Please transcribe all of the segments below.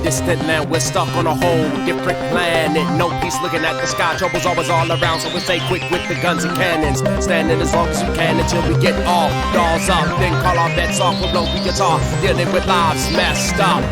distant land. We're stuck on a whole different planet. No peace looking at the sky. Trouble's always all around, so we stay quick with the guns and cannons. Standing as long as we can until we get all dolls up. Then call our bets off, we'll blow the guitar. Dealing with lives messed up.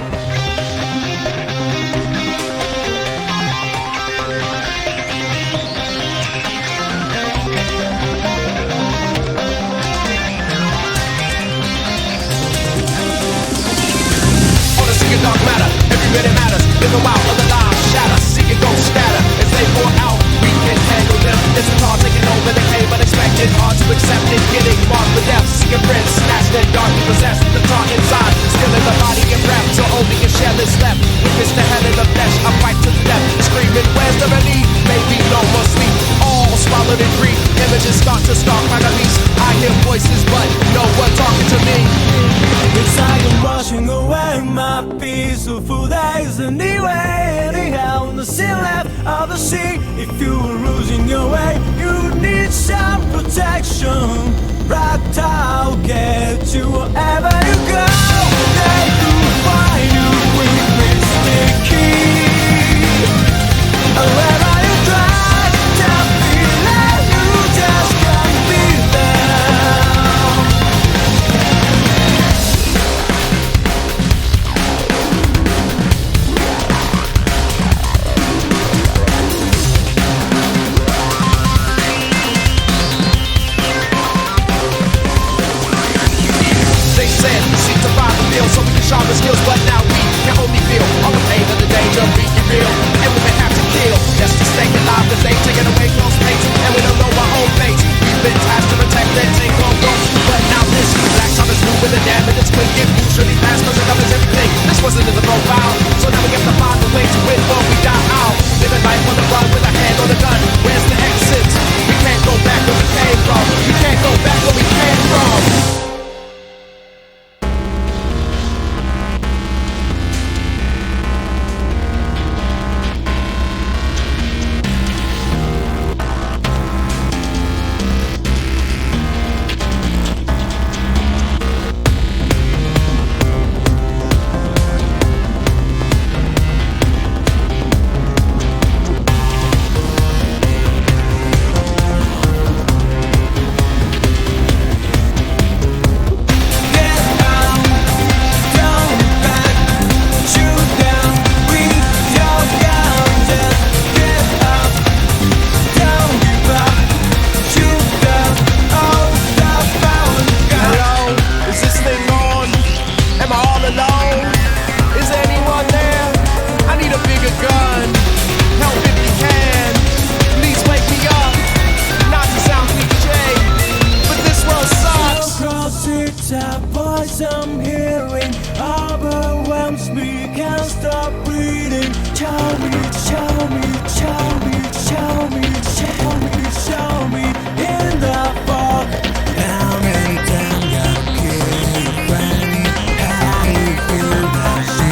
Dark matter, every minute matters. Live a while, other lives shatter. See it go scatter. As they pour out, we can handle them. It's a car taking over the cave, unexpected. Hard to accept it, getting marked with death. Seeking friends, snatched and darkly possessed. The tar inside, still in the body and breath. So only a shell is left. Witness the hell in the flesh, a fight to the death. Screaming, where's the relief? Maybe no more sleep. All swallowed in grief. Images start to stalk like a beast. I hear voices, but no one talking to me. It's like I'm washing away my peaceful days anyway. Anyhow, nothing left of the sea. If you were losing your way, you need some protection. Right, I'll get you wherever you go. They could find you with mysticky. Wherever you try, tell me that you just can't be there. So we can sharpen skills, but now we can only feel all the pain of the danger being real. And we may have to kill just to stay alive, cause they've taken away close mates, and we don't know our own fate. We've been tasked to protect and take on those, but now this black time is moving the damage. It's quick, it moves really fast, cause it covers everything. This wasn't in the profile, so now we have to find a way to win before we die out. Living life on the run with a hand on the gun. Where's the exit? We can't go back where we came from. We can't go back where we came from. I'm hearing overwhelms me, can't stop breathing. Show me, show me, show me, show me, show me, show me in the fog. Down and down, gotta keep running. How do you feel that she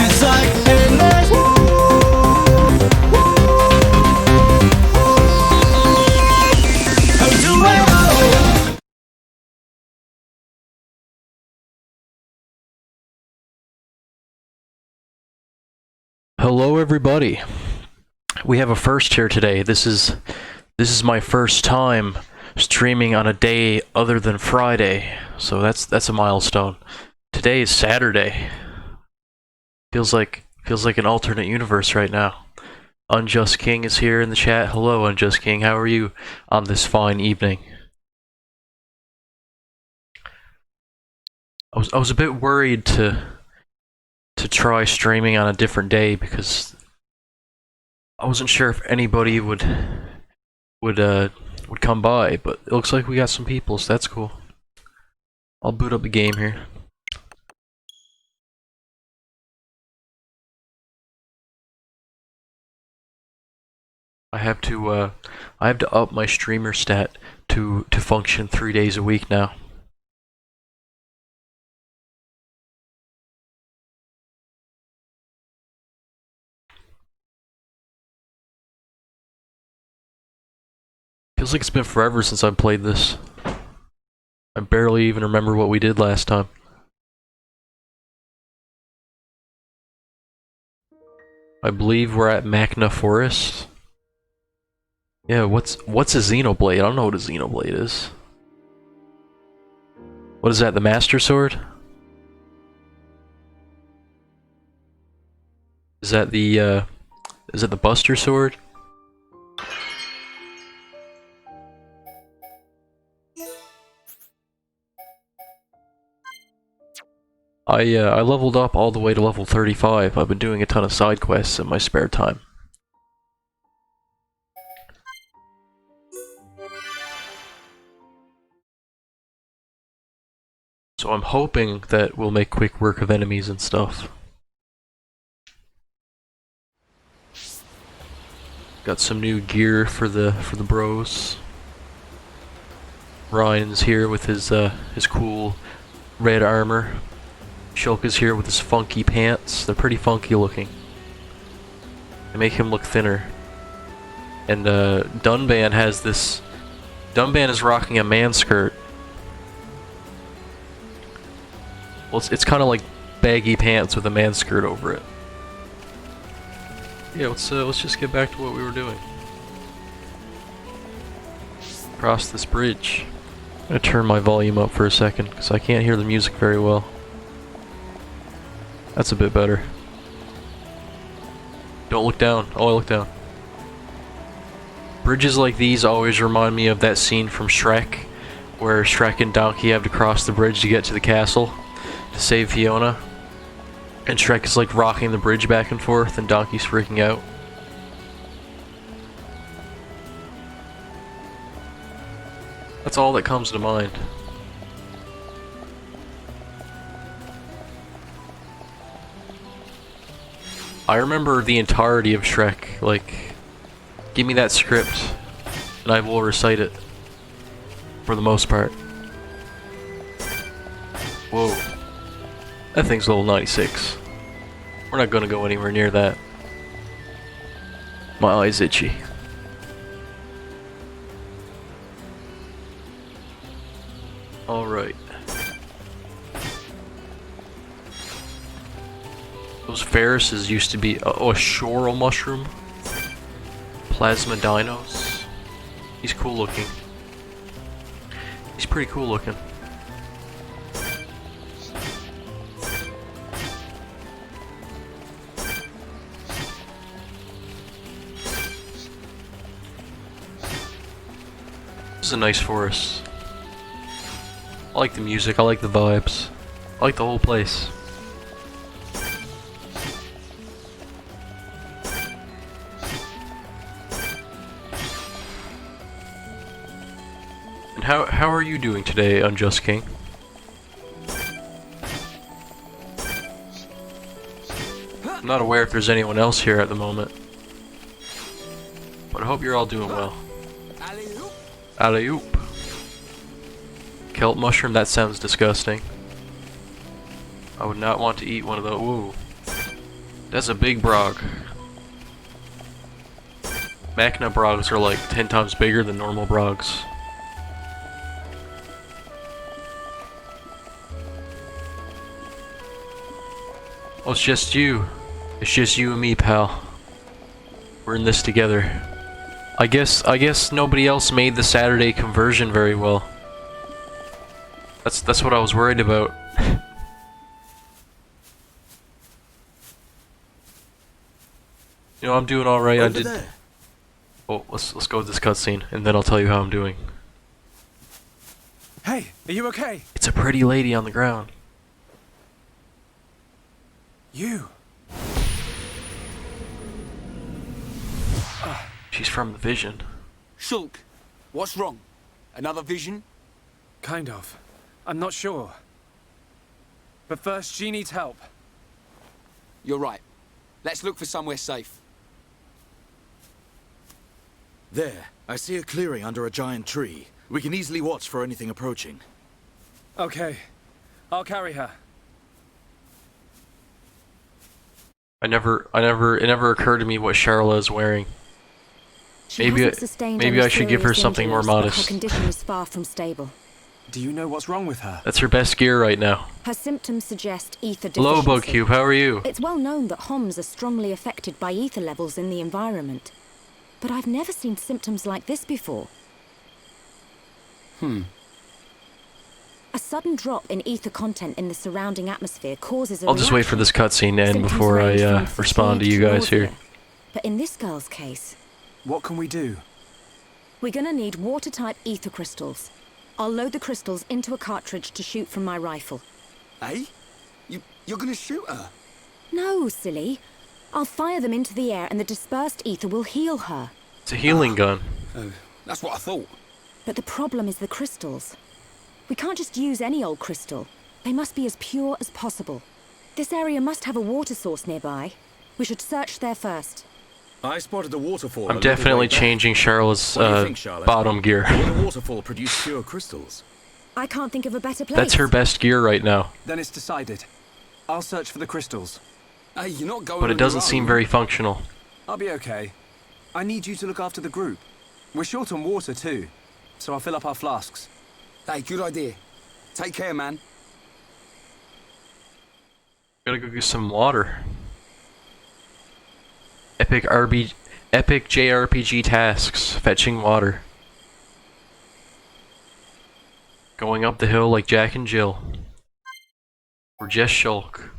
just like endless. How do I know? Hello everybody. We have a first here today. This is my first time streaming on a day other than Friday. So that's a milestone. Today is Saturday. Feels like an alternate universe right now. Unjust King is here in the chat. Hello Unjust King. How are you on this fine evening? I was a bit worried to try streaming on a different day because I wasn't sure if anybody would come by, but it looks like we got some people, so that's cool. I'll boot up the game here. I have to up my streamer stat to function 3 days a week now. Feels like it's been forever since I played this. I barely even remember what we did last time. I believe we're at Magna Forest. Yeah, what's a Xenoblade? I don't know what a Xenoblade is. What is that, the Master Sword? Is that the Buster Sword? I leveled up all the way to level 35. I've been doing a ton of side quests in my spare time. So I'm hoping that we'll make quick work of enemies and stuff. Got some new gear for the bros. Ryan's here with his cool red armor. Shulk is here with his funky pants. They're pretty funky looking. They make him look thinner. And Dunban has this. Dunban is rocking a man skirt. Well, it's kind of like baggy pants with a man skirt over it. Yeah, let's just get back to what we were doing. Cross this bridge. I'm gonna turn my volume up for a second because I can't hear the music very well. That's a bit better. Don't look down. Oh, I look down. Bridges like these always remind me of that scene from Shrek, where Shrek and Donkey have to cross the bridge to get to the castle to save Fiona. And Shrek is like rocking the bridge back and forth, and Donkey's freaking out. That's all that comes to mind. I remember the entirety of Shrek. Like, give me that script, and I will recite it. For the most part. Whoa. That thing's level 96. We're not gonna go anywhere near that. My eye's itchy. Alright. Those Ferrises used to be a Shoral mushroom. Plasma dinos. He's cool looking. He's pretty cool looking. This is a nice forest. I like the music, I like the vibes. I like the whole place. And how are you doing today, Unjust King? I'm not aware if there's anyone else here at the moment. But I hope you're all doing well. Alley-oop. Kelp mushroom, that sounds disgusting. I would not want to eat one of those. Ooh. That's a big brog. Magna brogs are like 10 times bigger than normal brogs. Oh, it's just you. It's just you and me, pal. We're in this together. I guess nobody else made the Saturday conversion very well. That's what I was worried about. You know, I'm doing all right. I did. There. Oh, let's go with this cutscene, and then I'll tell you how I'm doing. Hey, are you okay? It's a pretty lady on the ground. You. She's from the vision. Shulk, what's wrong? Another vision? Kind of. I'm not sure. But first, she needs help. You're right. Let's look for somewhere safe. There. I see a clearing under a giant tree. We can easily watch for anything approaching. Okay. I'll carry her. It never occurred to me what Charla is wearing. Maybe I should give her something more modest. Her condition is far from stable. Do you know what's wrong with her? That's her best gear right now. Her symptoms suggest ether Hello, deficiency. Bugcube, how are you? It's well known that HOMs are strongly affected by ether levels in the environment. But I've never seen symptoms like this before. A sudden drop in ether content in the surrounding atmosphere causes a I'll just wait for this cutscene to end Symptoms before range I from respond to fatigue you guys here. nausea. But in this girl's case, What can we do? we're gonna need water-type ether crystals. I'll load the crystals into a cartridge to shoot from my rifle. Eh? You're gonna shoot her? No, silly. I'll fire them into the air and the dispersed ether will heal her. It's a healing gun. That's what I thought. But the problem is the crystals. We can't just use any old crystal. They must be as pure as possible. This area must have a water source nearby. We should search there first. I spotted a waterfall. I'm definitely changing Charlotte's What do you think, Charlotte? bottom gear. Will a waterfall produce pure crystals? I can't think of a better place. That's her best gear right now, Then it's decided. I'll search for the crystals. Hey, you're not going but it on your doesn't seem own. very functional. I'll be okay. I need you to look after the group. We're short on water too, so I'll fill up our flasks. Hey, good idea. Take care, man. Gotta go get some water. Epic JRPG tasks. Fetching water. Going up the hill like Jack and Jill. Or just Shulk.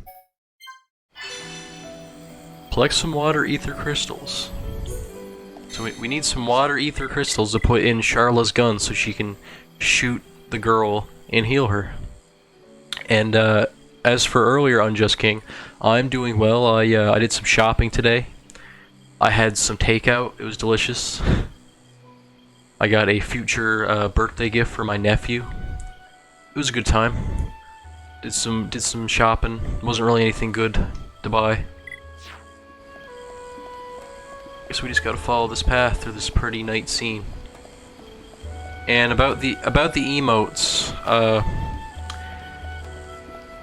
Collect some water ether crystals. So we need some water ether crystals to put in Charla's gun so she can shoot the girl and heal her. And as for earlier on Just King, I'm doing well. I did some shopping today. I had some takeout. It was delicious. I got a future birthday gift for my nephew. It was a good time. Did some shopping. Wasn't really anything good to buy. Guess we just gotta follow this path through this pretty night scene. And about the emotes,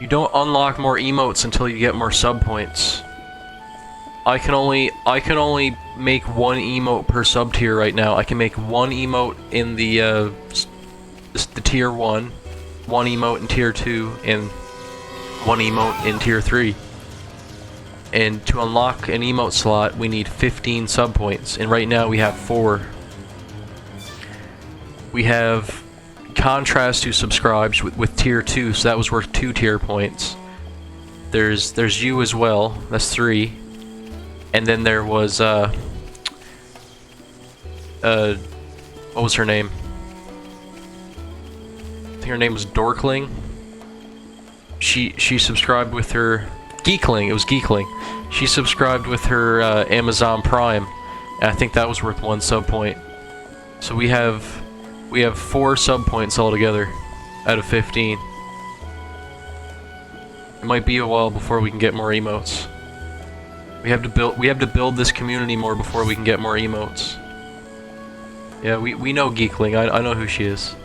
you don't unlock more emotes until you get more sub points. I can only make one emote per sub tier right now. I can make one emote in the tier 1, one emote in tier 2, and one emote in tier 3. And to unlock an emote slot, we need 15 sub points, and right now we have 4. We have Contrast, who subscribes with tier 2, so that was worth 2 tier points. There's you as well, that's 3. And then there was what was her name? I think her name was Dorkling. She subscribed with her Geekling. It was Geekling. She subscribed with her Amazon Prime, and I think that was worth 1 sub point. So we have 4 sub points altogether out of 15. It might be a while before we can get more emotes. We have to build this community more before we can get more emotes. Yeah, we know Geekling. I know who she is.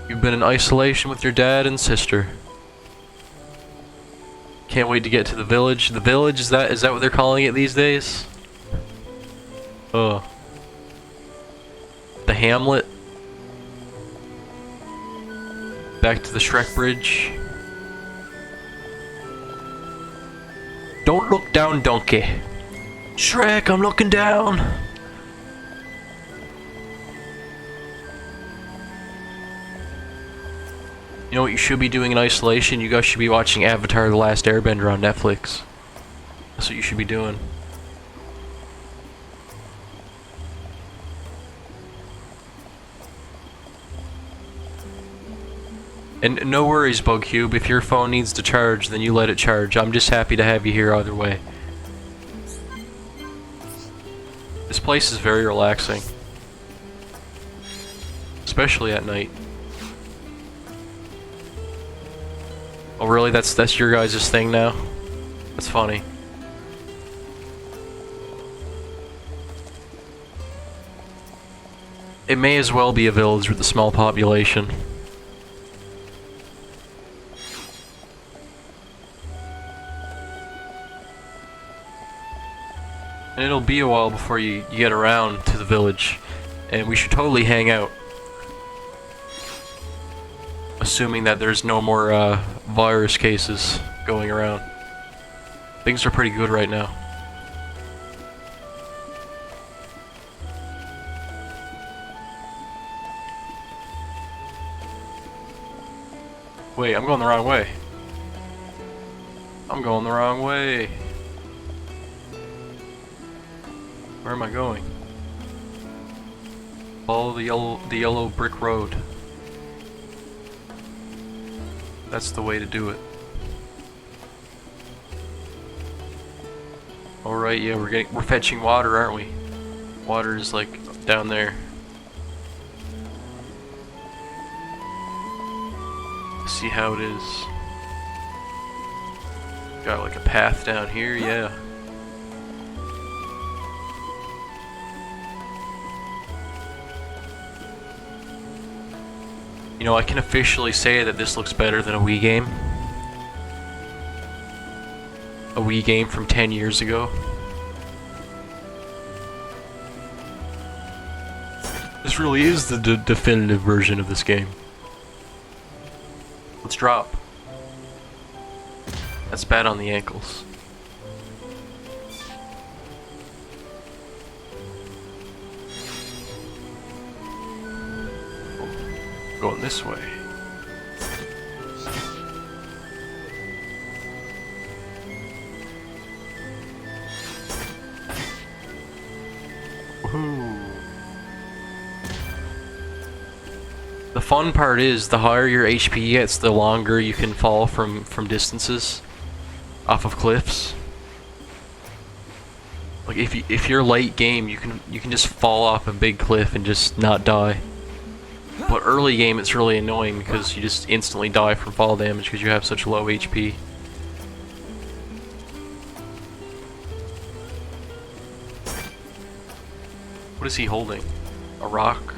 You've been in isolation with your dad and sister. Can't wait to get to the village. The village, is that what they're calling it these days? Oh. The hamlet. Back to the Shrek Bridge. Don't look down, donkey. Shrek, I'm looking down. You know what you should be doing in isolation? You guys should be watching Avatar: The Last Airbender on Netflix. That's what you should be doing. And no worries, Bugcube. If your phone needs to charge, then you let it charge. I'm just happy to have you here either way. This place is very relaxing. Especially at night. Oh really? That's your guys' thing now? That's funny. It may as well be a village with a small population. And it'll be a while before you get around to the village. And we should totally hang out. Assuming that there's no more virus cases going around. Things are pretty good right now. Wait, I'm going the wrong way. I'm going the wrong way. Where am I going? Follow the yellow brick road. That's the way to do it. Alright, yeah, we're fetching water, aren't we? Water is like down there. See how it is. Got like a path down here, yeah. You know, I can officially say that this looks better than a Wii game. A Wii game from 10 years ago. This really is the definitive version of this game. Let's drop. That's bad on the ankles. Going this way. Woohoo. The fun part is, the higher your HP gets, the longer you can fall from distances off of cliffs. Like if you're late game, you can just fall off a big cliff and just not die. But early game, it's really annoying because you just instantly die from fall damage because you have such low HP. What is he holding? A rock?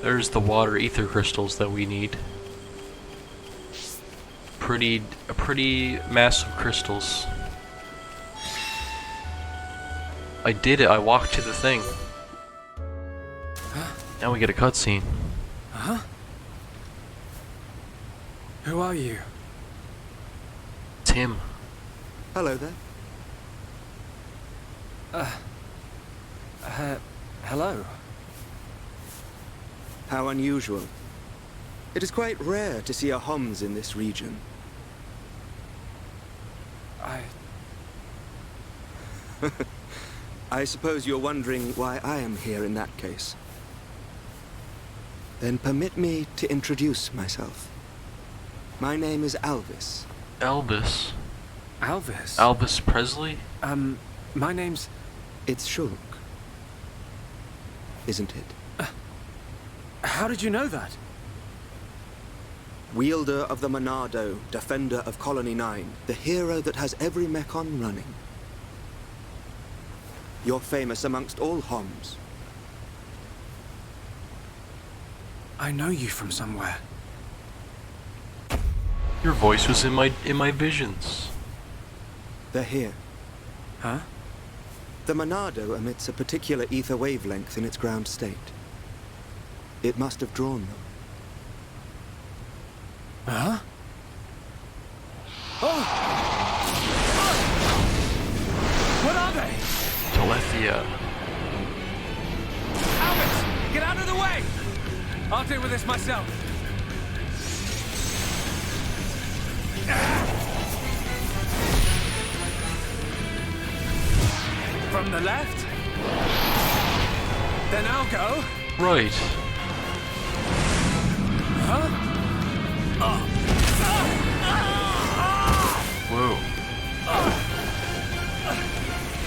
There's the water ether crystals that we need. Pretty massive crystals. I did it. I walked to the thing. Now we get a cutscene. Huh? Who are you? It's him. Hello there. Hello. How unusual. It is quite rare to see a Homs in this region. I suppose you're wondering why I am here in that case. Then permit me to introduce myself. My name is Alvis. Elvis. Alvis? Elvis Presley? My name's... It's Shulk. Isn't it? How did you know that? Wielder of the Monado, defender of Colony 9, the hero that has every Mechon running. You're famous amongst all Homs. I know you from somewhere. Your voice was in my visions. They're here. Huh? The Monado emits a particular ether wavelength in its ground state. It must have drawn them. Huh? Oh! What are they? Telethia. Albert! Get out of the way! I'll deal with this myself. From the left? Then I'll go. Right. Huh? Whoa.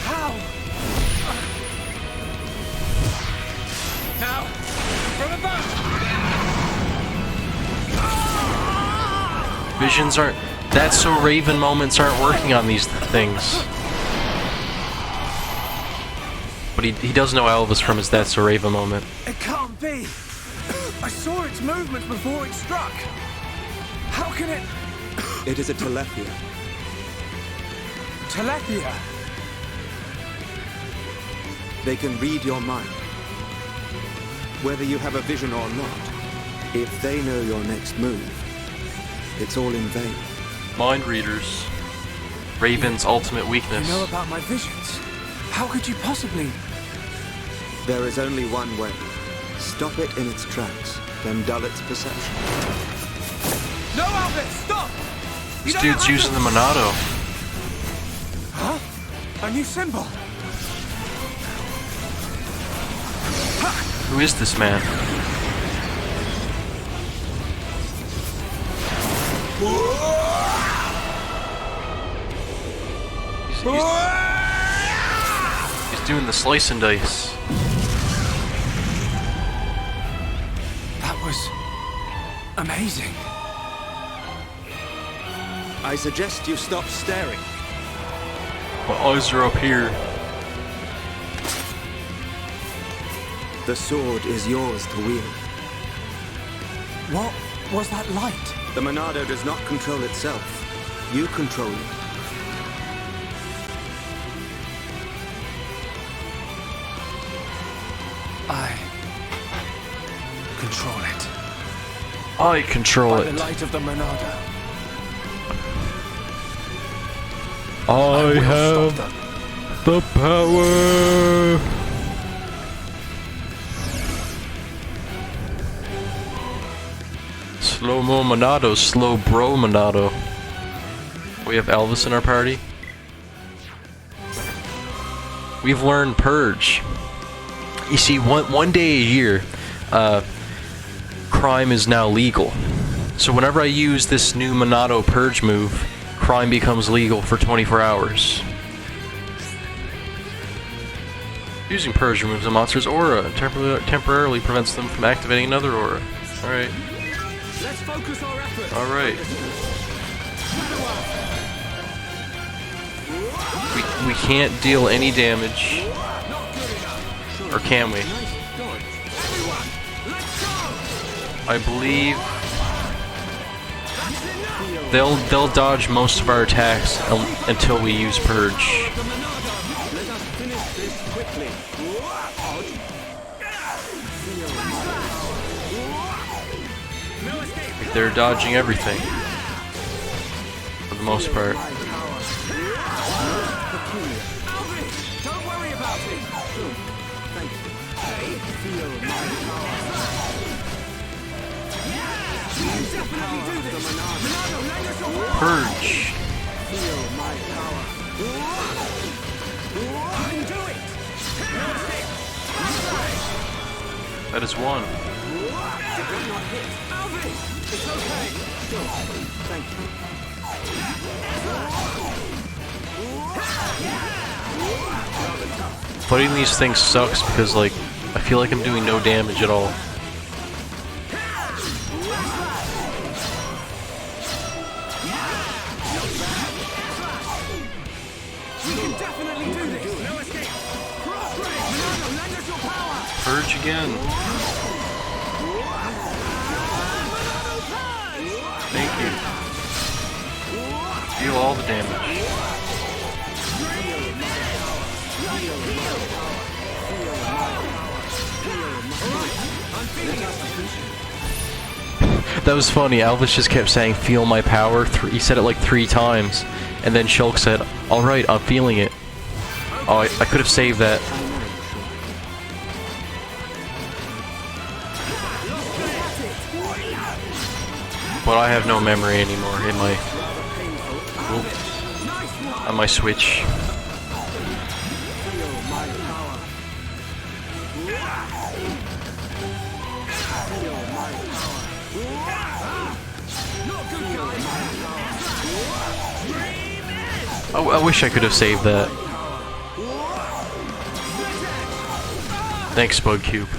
How? Now, from above. Visions aren't... That's so Raven moments aren't working on these things. But he does know Elvis from his That's So Raven moment. It can't be. I saw its movements before it struck. How can it... It is a Telethia. Telethia? They can read your mind. Whether you have a vision or not, if they know your next move, it's all in vain. Mind readers. Raven's ultimate weakness. You know about my visions. How could you possibly... There is only one way. Stop it in its tracks, then dull its perception. No, Albert, stop! This dude's using the Monado. Huh? A new symbol? Who is this man? He's doing the slice and dice. That was... amazing. I suggest you stop staring. My eyes are up here. The sword is yours to wield. What was that light? The Monado does not control itself. You control it. I... control it. I control By it. the light of the Monado. I will have stop them. the power. Slow-mo Monado, slow bro Monado. We have Elvis in our party. We've learned Purge. You see, one day a year, crime is now legal. So whenever I use this new Monado Purge move, crime becomes legal for 24 hours. Using Purge removes a monster's aura and temporarily prevents them from activating another aura. Alright. Let's focus our efforts. Alright. We can't deal any damage. Or can we? I believe they'll dodge most of our attacks until we use Purge. They're dodging everything for the most part. Don't worry about it. Purge. That is one. Fighting these things sucks because, like, I feel like I'm doing no damage at all. Purge again. Thank you. Deal all the damage. That was funny. Alvis just kept saying, "Feel my power." He said it like 3 times, and then Shulk said, "Alright, I'm feeling it." Oh, I could have saved that. But I have no memory anymore in my... on my Switch. Oh, I wish I could have saved that. Thanks, Bugcube.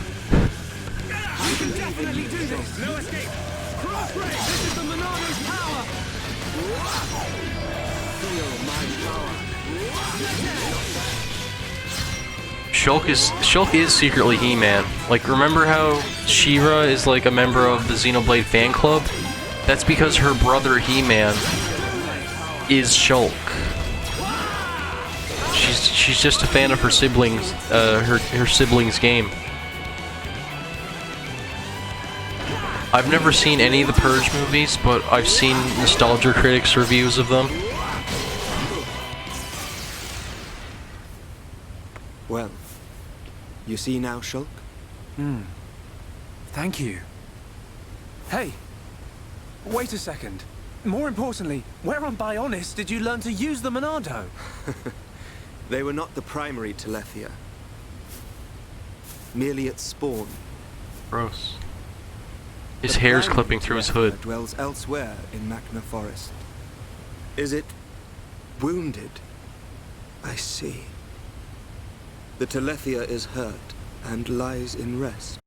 Shulk is secretly He-Man. Like, remember how She-Ra is like a member of the Xenoblade fan club? That's because her brother He-Man is Shulk. She's just a fan of her siblings, her siblings' game. I've never seen any of the Purge movies, but I've seen Nostalgia Critics reviews of them. Well, you see now, Shulk? Thank you. Hey, wait a second. More importantly, where on Bionis did you learn to use the Monado? They were not the primary Telethia. Merely its spawn. Gross. His The hair's primary clipping through his Telethia hood. dwells elsewhere in Machna Forest. Is it wounded? I see. The Telethia is hurt and lies in rest.